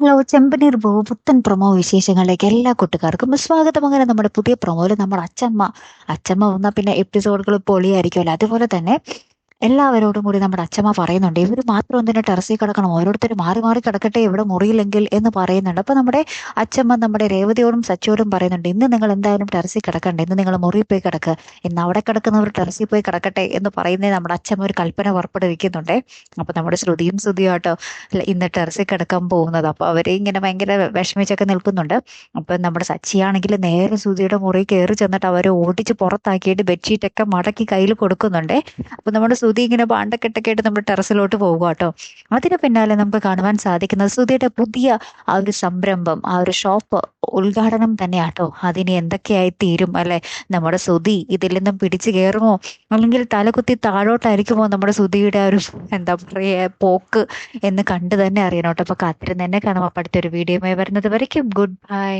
Hello, ചെമ്പനീർ പൂവ് പുത്തൻ promo വിശേഷങ്ങളിലേക്ക് എല്ലാ കൂട്ടുകാർക്കും സ്വാഗതം. അങ്ങനെ നമ്മുടെ പുതിയ പ്രൊമോയിൽ നമ്മുടെ അച്ചമ്മ വന്നാൽ പിന്നെ എപ്പിസോഡുകൾ പൊളിയായിരിക്കുമല്ലോ. അതുപോലെ തന്നെ എല്ലാവരോടും കൂടി നമ്മുടെ അച്ചമ്മ പറയുന്നുണ്ട്, ഇവർ മാത്രം എന്തിനാ ടെറസിൽ കിടക്കണം, ഓരോരുത്തർ മാറി മാറി കിടക്കട്ടെ ഇവിടെ മുറിയില്ലെങ്കിൽ എന്ന് പറയുന്നുണ്ട്. അപ്പൊ നമ്മുടെ അച്ചമ്മ നമ്മുടെ രേവതിയോടും സച്ചിയോടും പറയുന്നുണ്ട്, ഇന്ന് നിങ്ങൾ എന്തായാലും ടെറസിൽ കിടക്കണ്ട, ഇന്ന് നിങ്ങൾ മുറിയിൽ പോയി കിടക്കുക, ഇന്ന് അവിടെ കിടക്കുന്നവർ ടെറസിൽ പോയി കിടക്കട്ടെ എന്ന് പറയുന്നേ നമ്മുടെ അച്ചമ്മ ഒരു കൽപ്പന പുറപ്പെടുവിക്കുന്നുണ്ട്. അപ്പൊ നമ്മുടെ ശ്രുതിയും ആട്ടോ ഇന്ന് ടെറസിൽ കിടക്കാൻ പോകുന്നത്. അപ്പൊ അവരെ ഇങ്ങനെ ഭയങ്കര വിഷമിച്ചൊക്കെ നിൽക്കുന്നുണ്ട്. അപ്പൊ നമ്മുടെ സച്ചിയാണെങ്കിൽ നേരെ ശ്രുതിയുടെ മുറി കയറി ചെന്നിട്ട് അവരെ ഓടിച്ച് പുറത്താക്കിയിട്ട് ബെഡ്ഷീറ്റൊക്കെ മടക്കി കയ്യിൽ കൊടുക്കുന്നുണ്ട്. അപ്പൊ നമ്മുടെ ശ്രുതി ഇങ്ങനെ പാണ്ടക്കെട്ടൊക്കെ ആയിട്ട് നമ്മുടെ ടെറസിലോട്ട് പോകുക കേട്ടോ. അതിന് പിന്നാലെ നമുക്ക് കാണുവാൻ സാധിക്കുന്നത് ശ്രുതിയുടെ പുതിയ ആ ഒരു സംരംഭം, ആ ഒരു ഷോപ്പ് ഉദ്ഘാടനം തന്നെയാട്ടോ. അതിന് എന്തൊക്കെയായി തീരും അല്ലെ, നമ്മുടെ ശ്രുതി ഇതിൽ നിന്നും പിടിച്ചു കയറുമോ, അല്ലെങ്കിൽ തലകുത്തി താഴോട്ടായിരിക്കുമോ നമ്മുടെ ശ്രുതിയുടെ ആ ഒരു എന്താ പറയുക പോക്ക് എന്ന് കണ്ടു തന്നെ അറിയണം കേട്ടോ. അപ്പൊ കാത്തിരുന്ന് തന്നെ കാണാം. അപ്പൊ അടുത്തൊരു വീഡിയോയുമായി വരുന്നത് വരയ്ക്കും ഗുഡ് ബൈ.